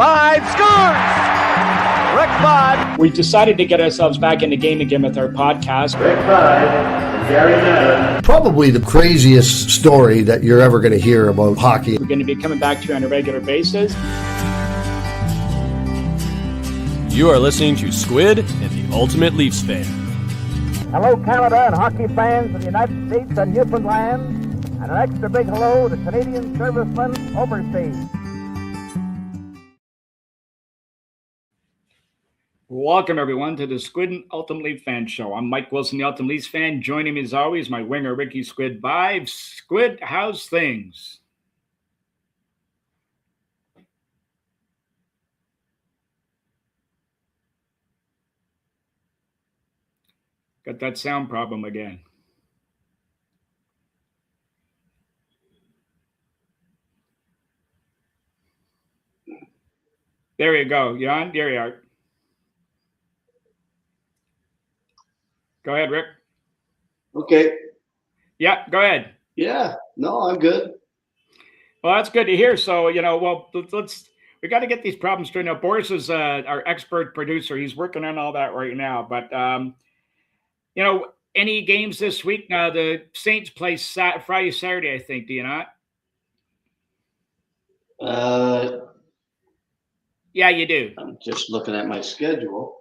5 scores! Rick 5. We decided to get ourselves back in the game again with our podcast. Rick 5, Gary 9. Probably the craziest story that you're ever going to hear about hockey. We're going to be coming back to you on a regular basis. You are listening to Squid and the Ultimate Leafs Fan. Hello, Canada and hockey fans of the United States and Newfoundland, and an extra big hello to Canadian servicemen overseas. Welcome, everyone, to the Squid and Ultimate Leaf Fan Show. I'm Mike Wilson, the Ultimate Leafs fan. Joining me, as always, my winger, Ricky Squid Vibes. Squid, how's things? Got that sound problem again. There you go. You on? There you are. Go ahead, Rick. Okay. Yeah, go ahead. Yeah. No, I'm good. Well, that's good to hear. So, we got to get these problems straightened out. Boris is our expert producer. He's working on all that right now. But, any games this week? Now, the Saints play Friday, Saturday, I think. Do you not? Yeah, you do. I'm just looking at my schedule.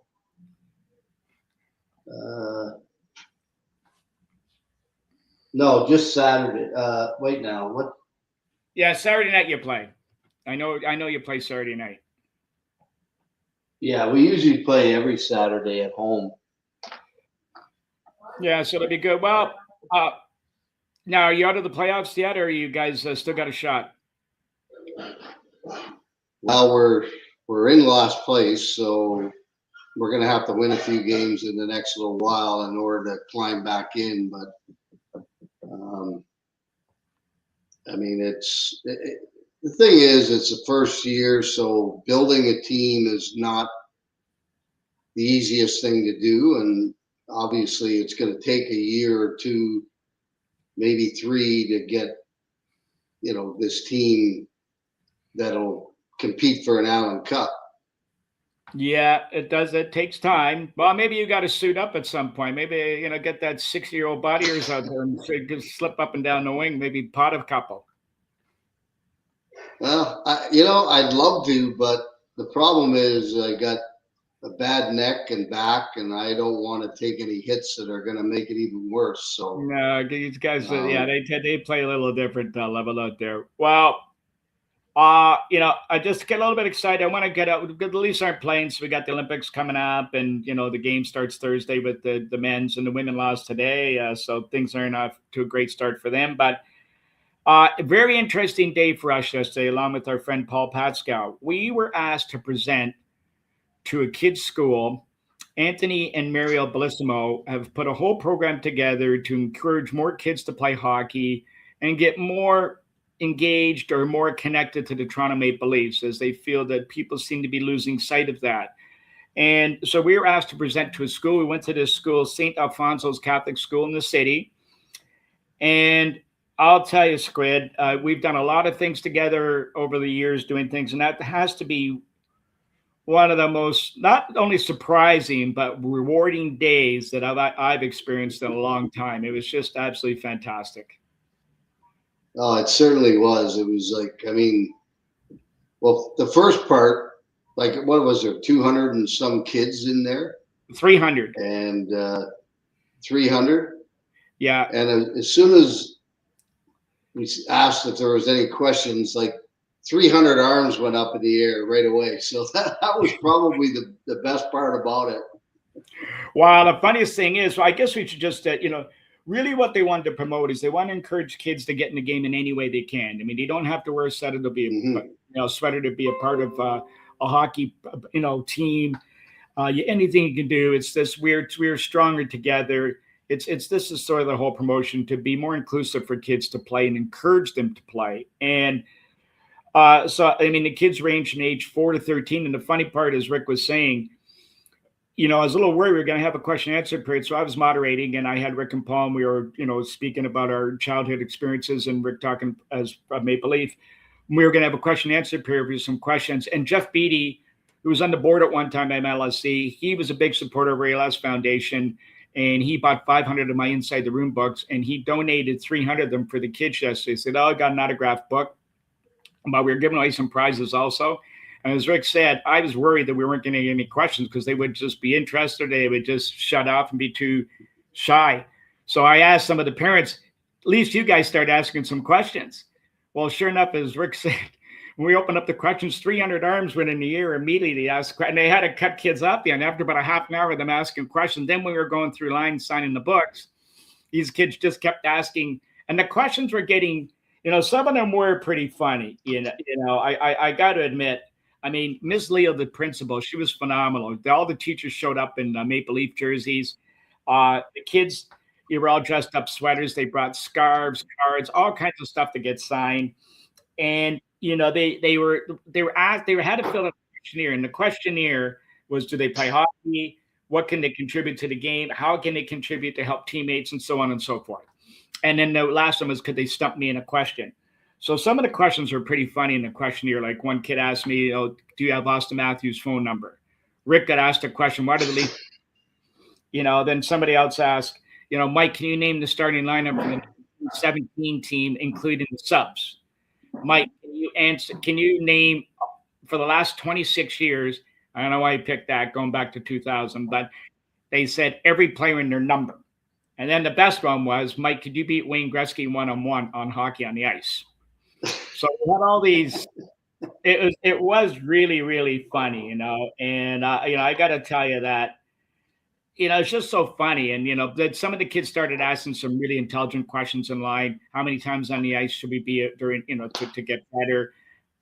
No, just Saturday. Wait now. What? Yeah, Saturday night you play. I know you play Saturday night. Yeah, we usually play every Saturday at home. Yeah, so it'll be good. Well, now are you out of the playoffs yet, or you guys still got a shot? Well, we're in last place, so we're going to have to win a few games in the next little while in order to climb back in. But the thing is, it's the first year, so building a team is not the easiest thing to do, and obviously it's going to take a year or two, maybe 3, to get this team that'll compete for an Allen Cup. Yeah, it does. It takes time. Well, maybe you got to suit up at some point. Maybe, get that 60-year-old body yours out there and just slip up and down the wing, maybe pot a couple. Well, I'd love to, but the problem is I got a bad neck and back, and I don't want to take any hits that are going to make it even worse. So no, these guys, they play a little different level out there. Well, I just get a little bit excited. I want to get out. The Leafs aren't playing, so we got the Olympics coming up, and the game starts Thursday with the men's, and the women lost today, so things aren't off to a great start for them. But a very interesting day for us yesterday, along with our friend Paul Pascal. We were asked to present to a kid's school. Anthony and Mariel Bellissimo have put a whole program together to encourage more kids to play hockey and get more engaged or more connected to the Toronto Maple Leafs, as they feel that people seem to be losing sight of that. And so we were asked to present to a school. We went to this school, St. Alfonso's Catholic School in the city. And I'll tell you, Squid, we've done a lot of things together over the years, doing things, and that has to be one of the most not only surprising but rewarding days that I've experienced in a long time. It was just absolutely fantastic. Oh, it certainly was. It was the first part, what was there, 200 and some kids in there? 300. And 300? Yeah. And as soon as we asked if there was any questions, 300 arms went up in the air right away. So that was probably the best part about it. Well, the funniest thing is, I guess we should just, really what they wanted to promote is they want to encourage kids to get in the game in any way they can. I mean, you don't have to wear a sweater to be sweater to be a part of a hockey, team. Anything you can do. It's this we're stronger together. This is sort of the whole promotion, to be more inclusive for kids to play and encourage them to play. And the kids range from age 4 to 13. And the funny part, as Rick was saying, I was a little worried we were going to have a question and answer period. So I was moderating, and I had Rick and Paul, and we were, speaking about our childhood experiences, and Rick talking as a Maple Leaf. We were going to have a question and answer period with some questions. And Jeff Beattie, who was on the board at one time at MLSC, he was a big supporter of ALS Foundation, and he bought 500 of my Inside the Room books, and he donated 300 of them for the kids yesterday. He said, "Oh, I got an autographed book." But we were giving away some prizes also. And as Rick said, I was worried that we weren't getting any questions because they would just be interested. They would just shut off and be too shy. So I asked some of the parents, at least you guys start asking some questions. Well, sure enough, as Rick said, when we opened up the questions, 300 arms went in the air immediately. And they had to cut kids up. And after about a half an hour of them asking questions, then when we were going through lines signing the books, these kids just kept asking. And the questions were getting, some of them were pretty funny. I got to admit, I mean, Ms. Leo, the principal, she was phenomenal. All the teachers showed up in Maple Leaf jerseys. The kids, they were all dressed up sweaters. They brought scarves, cards, all kinds of stuff to get signed. And they had to fill out a questionnaire. And the questionnaire was, do they play hockey? What can they contribute to the game? How can they contribute to help teammates, and so on and so forth. And then the last one was, could they stump me in a question? So some of the questions were pretty funny in the questionnaire. Like one kid asked me, do you have Austin Matthews' phone number? Rick got asked a question, why did the Leafs? Then somebody else asked, Mike, can you name the starting lineup for the 17 team, including the subs? Mike, can you name for the last 26 years, I don't know why you picked that, going back to 2000, but they said every player in their number. And then the best one was, Mike, could you beat Wayne Gretzky one-on-one on hockey on the ice? So we had all these. It was really, really funny, and I got to tell you that, it's just so funny. And that some of the kids started asking some really intelligent questions in line. How many times on the ice should we be during, to get better?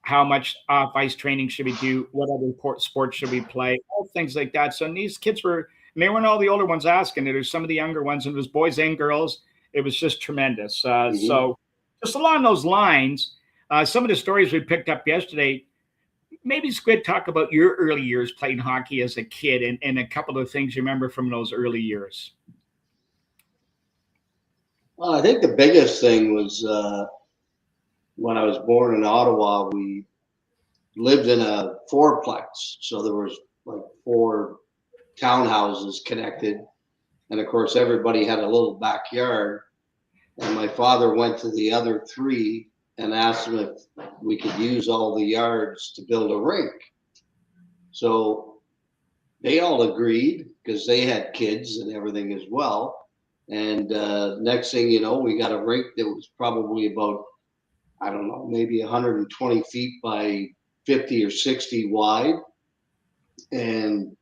How much off ice training should we do? What other sports should we play? All things like that. So these kids they weren't all the older ones asking. There's some of the younger ones, and it was boys and girls. It was just tremendous. So just along those lines, some of the stories we picked up yesterday, maybe Squid, talk about your early years playing hockey as a kid and a couple of things you remember from those early years. Well, I think the biggest thing was when I was born in Ottawa, we lived in a fourplex. So there was like 4 townhouses connected. And of course, everybody had a little backyard. And my father went to the other 3 and asked them if we could use all the yards to build a rink. So they all agreed because they had kids and everything as well. And next thing you know, we got a rink that was probably about, I don't know, maybe 120 feet by 50 or 60 wide, and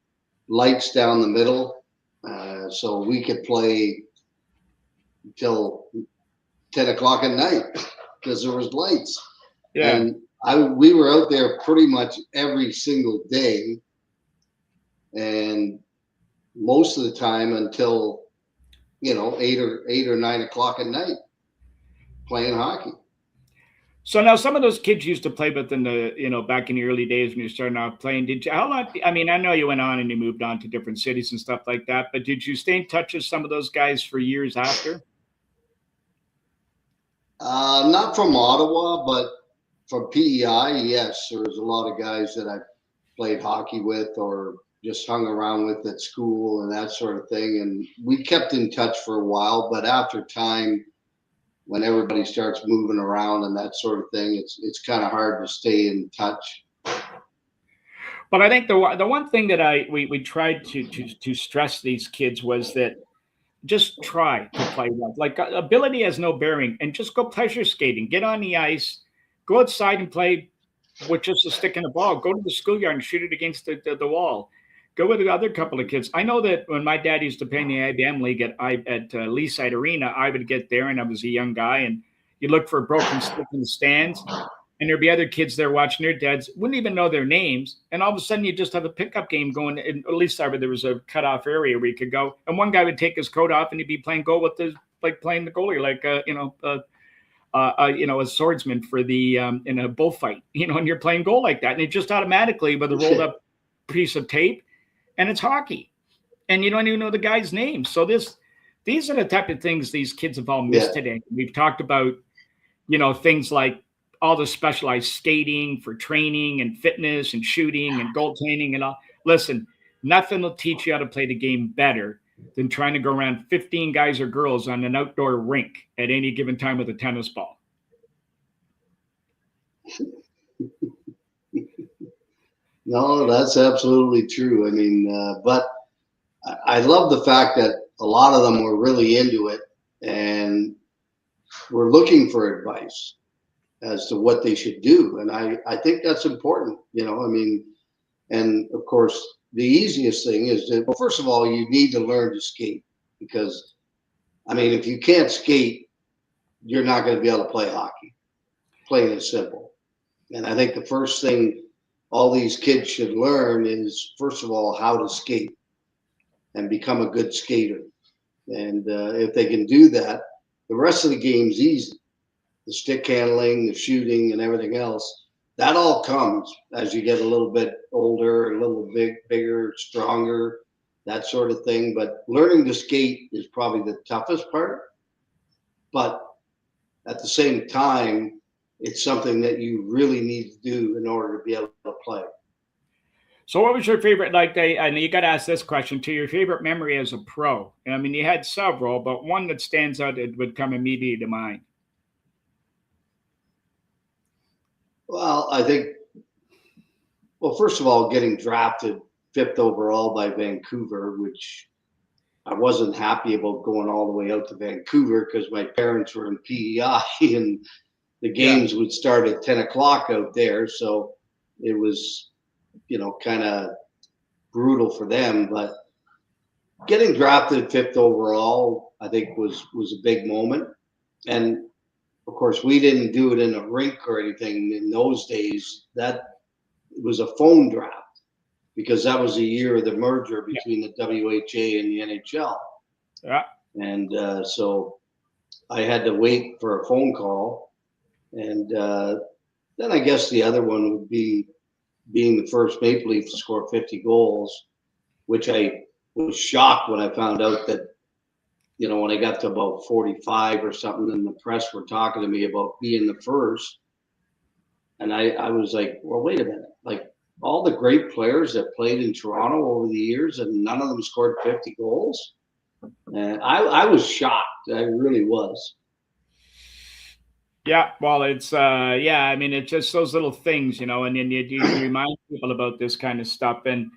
lights down the middle. So we could play until 10 o'clock at night because there was lights. Yeah. And we were out there pretty much every single day, and most of the time until 8 or 9 o'clock at night playing hockey. So now some of those kids used to play within the, back in the early days when you started out playing. How long? I mean, I know you went on and you moved on to different cities and stuff like that, but did you stay in touch with some of those guys for years after? Not from Ottawa, but from PEI, yes. There was a lot of guys that I played hockey with or just hung around with at school and that sort of thing. And we kept in touch for a while, but after time, when everybody starts moving around and that sort of thing, it's kind of hard to stay in touch. But I think the one thing that we tried to stress these kids was that just try to play well. Like, ability has no bearing, and just go pleasure skating. Get on the ice, go outside and play with just a stick and a ball. Go to the schoolyard and shoot it against the wall. Go with the other couple of kids. I know that when my dad used to play in the IBM League at Leaside Arena, I would get there, and I was a young guy, and you'd look for a broken stick in the stands, and there'd be other kids there watching their dads, wouldn't even know their names, and all of a sudden you just have a pickup game going. At Leaside, there was a cutoff area where you could go, and one guy would take his coat off, and he'd be playing goal with playing the goalie, like a swordsman for the in a bullfight, and you're playing goal like that, and it just automatically with a rolled up piece of tape. And it's hockey, and you don't even know the guy's name. So these are the type of things these kids have all missed today. We've talked about, things like all the specialized skating for training and fitness and shooting and goaltending and all. Listen, nothing will teach you how to play the game better than trying to go around 15 guys or girls on an outdoor rink at any given time with a tennis ball. No, that's absolutely true. I mean, but I love the fact that a lot of them were really into it and were looking for advice as to what they should do. And I think that's important, I mean, and of course, the easiest thing is that, well, first of all, you need to learn to skate because, I mean, if you can't skate, you're not going to be able to play hockey, plain and simple. And I think the first thing all these kids should learn is, first of all, how to skate and become a good skater. And if they can do that, the rest of the game's easy. The stick handling, the shooting, and everything else, that all comes as you get a little bit older, a little bigger, stronger, that sort of thing. But learning to skate is probably the toughest part. But at the same time, it's something that you really need to do in order to be able to play. So what was your favorite, and you got to ask this question too, your favorite memory as a pro? I mean, you had several, but one that stands out, it would come immediately to mind. Well, I think, first of all, getting drafted 5th overall by Vancouver, which I wasn't happy about going all the way out to Vancouver because my parents were in PEI and the games would start at 10 o'clock out there. So it was, kind of brutal for them. But getting drafted 5th overall, I think was a big moment. And of course, we didn't do it in a rink or anything in those days. That was a phone draft because that was the year of the merger between the WHA and the NHL. Yeah. And so I had to wait for a phone call. And then I guess the other one would be being the first Maple Leaf to score 50 goals, which I was shocked when I found out that, when I got to about 45 or something, and the press were talking to me about being the first. And I was like, well, wait a minute. Like all the great players that played in Toronto over the years and none of them scored 50 goals. And I was shocked. I really was. Yeah, well, it's I mean, it's just those little things, and then you remind people about this kind of stuff. And,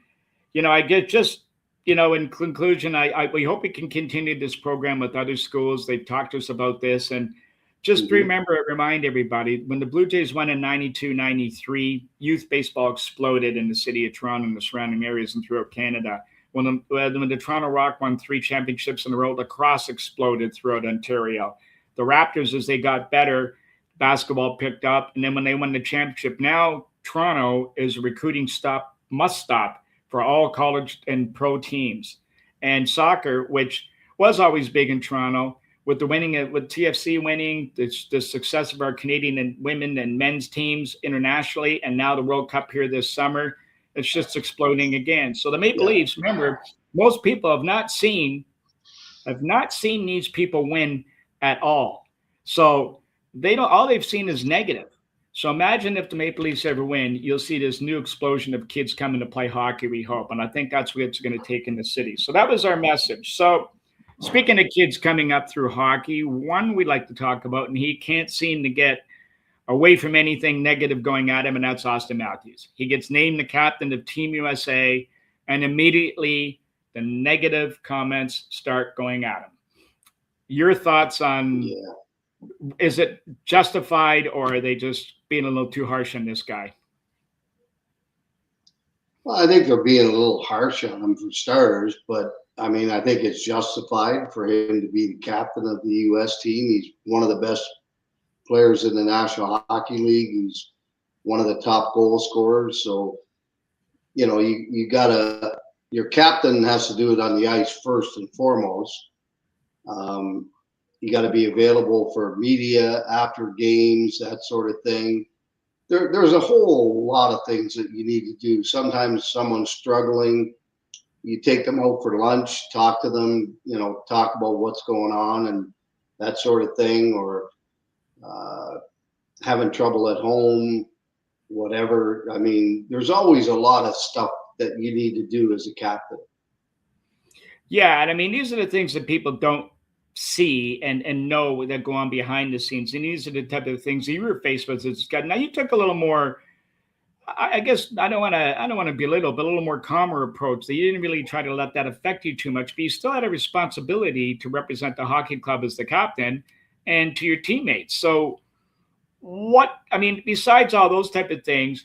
I get just, in conclusion, we hope we can continue this program with other schools. They've talked to us about this. And just remind everybody, when the Blue Jays won in 92, 93, youth baseball exploded in the city of Toronto and the surrounding areas and throughout Canada. When the Toronto Rock won 3 championships in a row, lacrosse exploded throughout Ontario. The Raptors, as they got better, basketball picked up. And then when they won the championship, now Toronto is a recruiting must stop for all college and pro teams. And soccer, which was always big in Toronto, with TFC winning, the success of our Canadian and women and men's teams internationally, and now the World Cup here this summer, it's just exploding again. So the Maple Leafs, remember, most people have not seen these people win at all. So all they've seen is negative. So imagine if the Maple Leafs ever win, you'll see this new explosion of kids coming to play hockey, we hope. And I think that's what it's going to take in the city. So that was our message. So speaking of kids coming up through hockey, one we like to talk about, and he can't seem to get away from anything negative going at him, and that's Austin Matthews. He gets named the captain of Team USA, and immediately the negative comments start going at him. Your thoughts on is it justified, or are they just being a little too harsh on this guy? Well, I think they're being a little harsh on him for starters, but I mean, I think it's justified for him to be the captain of the U.S. team. He's one of the best players in the National Hockey League. He's one of the top goal scorers. So, your captain has to do it on the ice first and foremost. You got to be available for media after games, that sort of thing. There's a whole lot of things that you need to do. Sometimes someone's struggling, you take them out for lunch, talk to them, talk about what's going on and that sort of thing. Or having trouble at home, whatever. I mean, there's always a lot of stuff that you need to do as a captain. Yeah, and I mean, these are the things that people don't see and know that go on behind the scenes. And these are the type of things that you were faced with as a guy. Now you took a little more, I guess I don't want to belittle, but a little more calmer approach. That you didn't really try to let that affect you too much, but you still had a responsibility to represent the hockey club as the captain and to your teammates. So what I mean, besides all those type of things,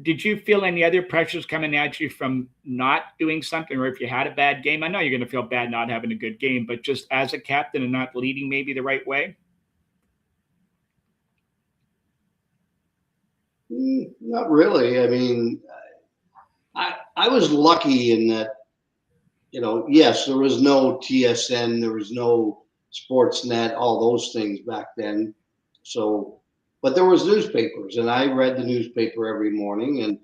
did you feel any other pressures coming at you from not doing something, or if you had a bad game? I know you're going to feel bad not having a good game, but just as a captain and not leading maybe the right way. Not really. I mean, I was lucky in that, yes, there was no TSN, there was no Sportsnet, all those things back then. So, but there was newspapers, and I read the newspaper every morning. And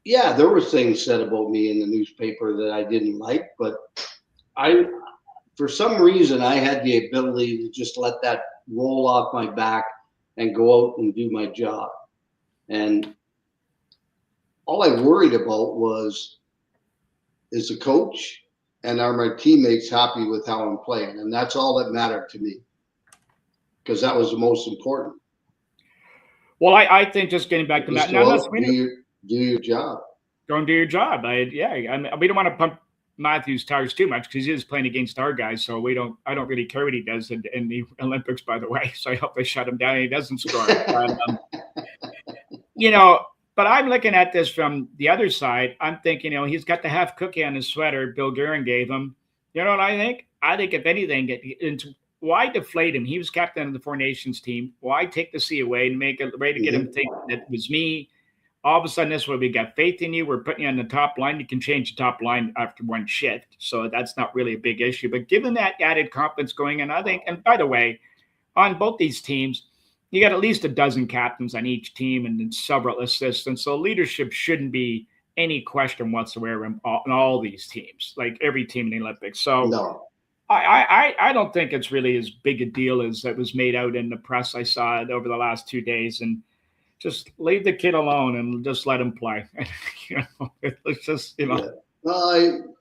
yeah, there were things said about me in the newspaper that I didn't like, but for some reason, I had the ability to just let that roll off my back and go out and do my job. And all I worried about was, is the coach and are my teammates happy with how I'm playing? And that's all that mattered to me, because that was the most important. Well, I think just getting back to Just that, go now out, do your job. go and do your job. I mean, we don't want to pump Matthews' tires too much because he is playing against our guys, so I don't really care what he does in the Olympics, by the way. So I hope they shut him down and he doesn't score. But I'm looking at this from the other side. I'm thinking, he's got the half cookie on his sweater Bill Guerin gave him. You know what I think? I think if anything, why deflate him? He was captain of the Four Nations team. Why take the C away and make it ready to get him to think that it was me? All of a sudden, this is where we got faith in you. We're putting you on the top line. You can change the top line after one shift. So that's not really a big issue. But given that added confidence going in, I think, and by the way, on both these teams, you got at least a dozen captains on each team and then several assistants. So leadership shouldn't be any question whatsoever in all these teams, like every team in the Olympics. So No. I don't think it's really as big a deal as it was made out in the press. I saw it over the last 2 days, and just leave the kid alone and just let him play. It's just, Yeah. Well,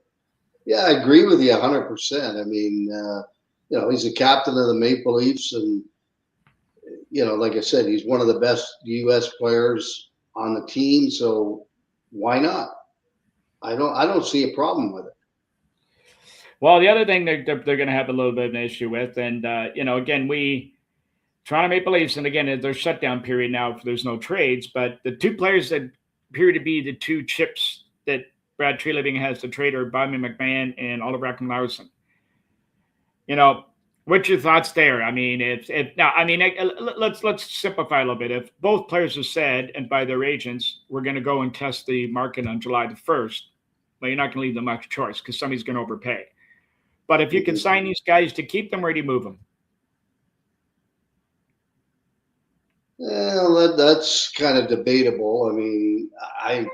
I agree with you 100%. I mean, he's a captain of the Maple Leafs, and like I said, he's one of the best U.S. players on the team. So why not? I don't see a problem with it. Well, the other thing they're going to have a little bit of an issue with, and again, Toronto Maple Leafs, and again, their shutdown period now, there's no trades, but the two players that appear to be the two chips that Brad Treliving has to trade are Bobby McMahon and Oliver Ekman-Larsson. What's your thoughts there? I mean, let's simplify a little bit. If both players have said, and by their agents, we're going to go and test the market on July the 1st, well, you're not going to leave them much choice because somebody's going to overpay. But if you can sign these guys to keep them, where do you move them? Well, that's kind of debatable. I mean, I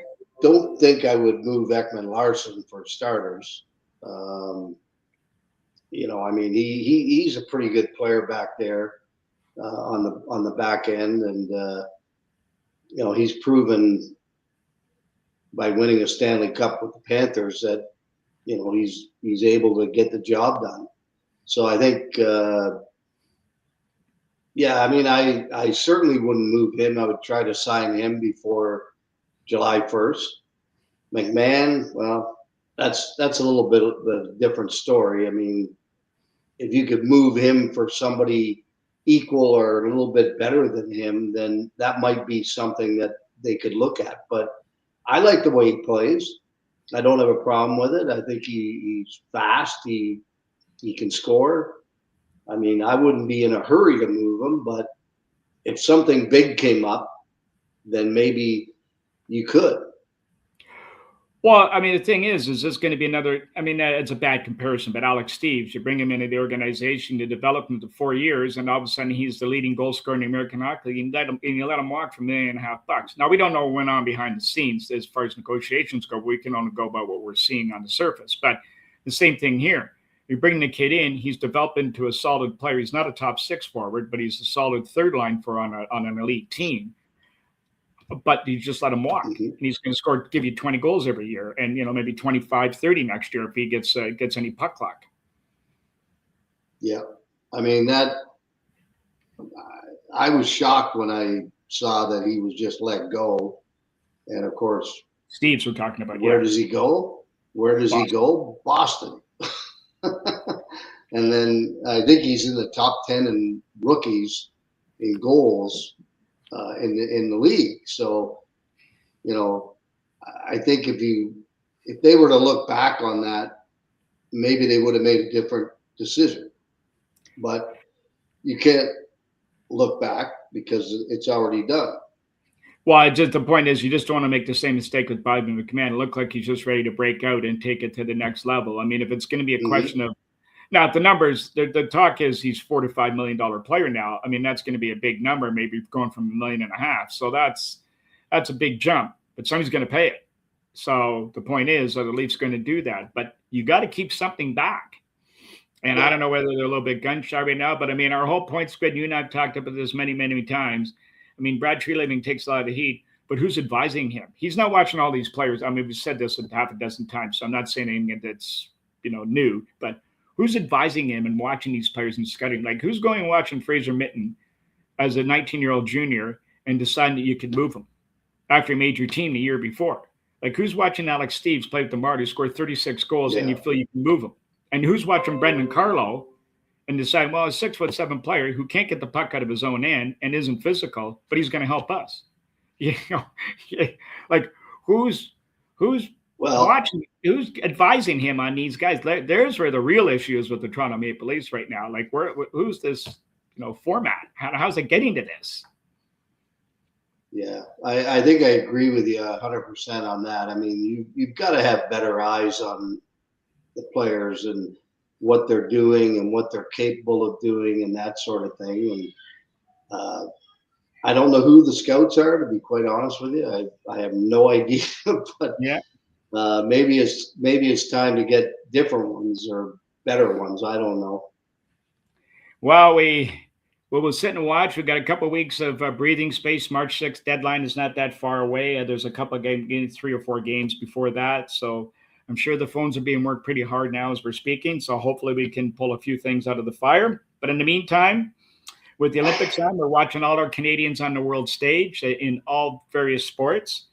don't think I would move Ekman-Larsson for starters. I mean, he's a pretty good player back there on the back end, and he's proven by winning a Stanley Cup with the Panthers that he's able to get the job done. So I think. I mean, I certainly wouldn't move him. I would try to sign him before July 1st. McMahon, well, that's a little bit of a different story. I mean, if you could move him for somebody equal or a little bit better than him, then that might be something that they could look at. But I like the way he plays. I don't have a problem with it. I think he's fast. He can score. I mean, I wouldn't be in a hurry to move him, but if something big came up, then maybe you could. Well, I mean, the thing is this going to be another? I mean, it's a bad comparison, but Alex Steves, you bring him into the organization to develop him to 4 years, and all of a sudden he's the leading goal scorer in the American Hockey League, and you let him walk for $1.5 million. Now, we don't know what went on behind the scenes as far as negotiations go. We can only go by what we're seeing on the surface. But the same thing here. You bring the kid in, he's developed into a solid player. He's not a top 6 forward, but he's a solid third line for on an elite team. But you just let him walk, and he's going to give you 20 goals every year, and maybe 25, 30 next year if he gets any puck luck. Yeah, I mean that. I was shocked when I saw that he was just let go, and of course, Steve's we're talking about. Where does he go? Where does he go? Boston. And then I think he's in the top 10 in rookies in goals in the league. So, I think if they were to look back on that, maybe they would have made a different decision. But you can't look back because it's already done. Well, just the point is, you just don't want to make the same mistake with Bobby McMahon. It looked like he's just ready to break out and take it to the next level. I mean, if it's going to be a question of now, the numbers, the talk is he's $4 to $5 million player now. I mean, that's going to be a big number, maybe going from $1.5 million. So that's a big jump, but somebody's going to pay it. So the point is, are the Leafs going to do that? But you got to keep something back. And I don't know whether they're a little bit gun shy right now, but I mean, our whole point, Squid, you and I have talked about this many, many times. I mean, Brad Treliving takes a lot of the heat, but who's advising him? He's not watching all these players. I mean, we've said this half a dozen times, so I'm not saying anything that's, new, but who's advising him and watching these players and scouting? Like, who's going and watching Fraser Mitten as a 19-year-old junior and deciding that you could move him after he made your team the year before? Like, who's watching Alex Steves play with the Marty, score 36 goals, and you feel you can move him? And who's watching Brendan Carlo and decide, well, a 6'7" player who can't get the puck out of his own end and isn't physical, but he's going to help us? Like who's watching, who's advising him on these guys? There's where the real issue is with the Toronto Maple Leafs right now. Like, who's this, format? How's it getting to this? Yeah, I think I agree with you 100% on that. I mean, you've got to have better eyes on the players and what they're doing and what they're capable of doing and that sort of thing. And I don't know who the scouts are, to be quite honest with you. I have no idea, but maybe it's time to get different ones or better ones. I don't know. Well, we'll sit and watch. We've got a couple of weeks of breathing space. March 6th deadline is not that far away. There's a couple of games, 3 or 4 games before that. So I'm sure the phones are being worked pretty hard now as we're speaking. So hopefully we can pull a few things out of the fire. But in the meantime, with the Olympics on, we're watching all our Canadians on the world stage in all various sports.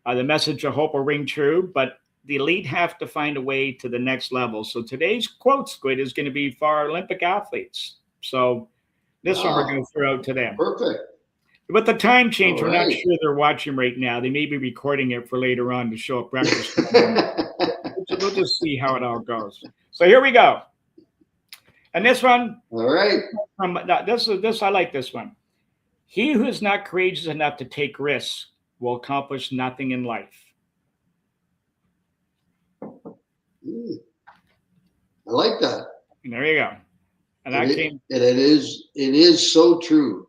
The message, I hope, will ring true, but the elite have to find a way to the next level. So today's quote, Squid, is going to be for our Olympic athletes. So this one we're going to throw out to them. Perfect. But the time change, we're not sure they're watching right now. They may be recording it for later on to show up breakfast. We'll just see how it all goes. So here we go. And this one, all right. This I like this one. He who is not courageous enough to take risks will accomplish nothing in life. I like that. And there you go. And it is so true.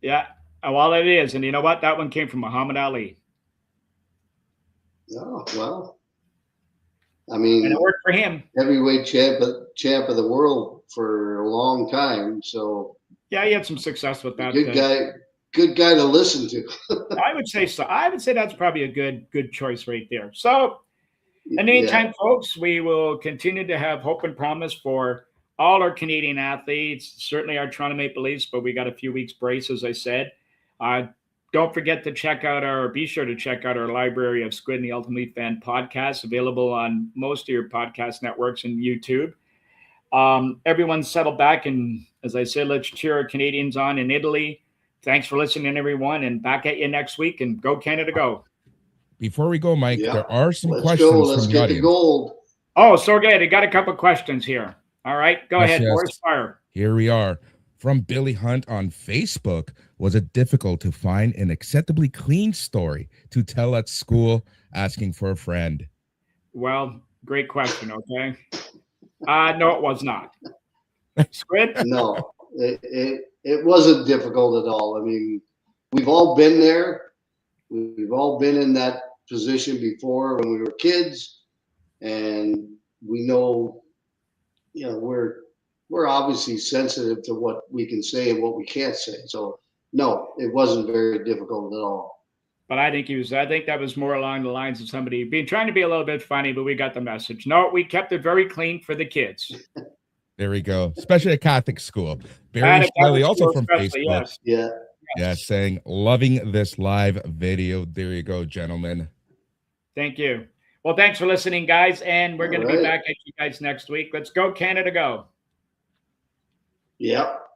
Yeah, well, it is. And you know what? That one came from Muhammad Ali. Oh, well. I mean, and it worked for him. Heavyweight champ of the world for a long time. So yeah, he had some success with that. Good guy to listen to. I would say so. I would say that's probably a good choice right there. So in the meantime, folks, we will continue to have hope and promise for all our Canadian athletes, certainly our Toronto Maple Leafs, but we got a few weeks brace, as I said. Don't forget to be sure to check out our library of Squid and the Ultimate Leaf Fan podcasts, available on most of your podcast networks and YouTube. Everyone settle back, and as I said, let's cheer our Canadians on in Italy. Thanks for listening, everyone, and back at you next week, and go Canada, go. Before we go, Mike, there are some questions Let's from the get audience. The gold. Oh, so good. I got a couple questions here. All right, go ahead, Boris, fire. Here we are. From Billy Hunt on Facebook, was it difficult to find an acceptably clean story to tell at school asking for a friend? Well, great question, okay? No, it was not. Squid? No, it wasn't difficult at all. I mean, we've all been there. We've all been in that position before when we were kids. And we know, we're obviously sensitive to what we can say and what we can't say. So no, it wasn't very difficult at all. But I think that was more along the lines of somebody trying to be a little bit funny, but we got the message. No, we kept it very clean for the kids. There we go. Especially a Catholic school. Barry Shelley, also from Facebook. Yes. Yeah. Yeah, saying, loving this live video. There you go, gentlemen. Thank you. Well, thanks for listening, guys. And we're going to be right. back at you guys next week. Let's go, Canada, go. Yep.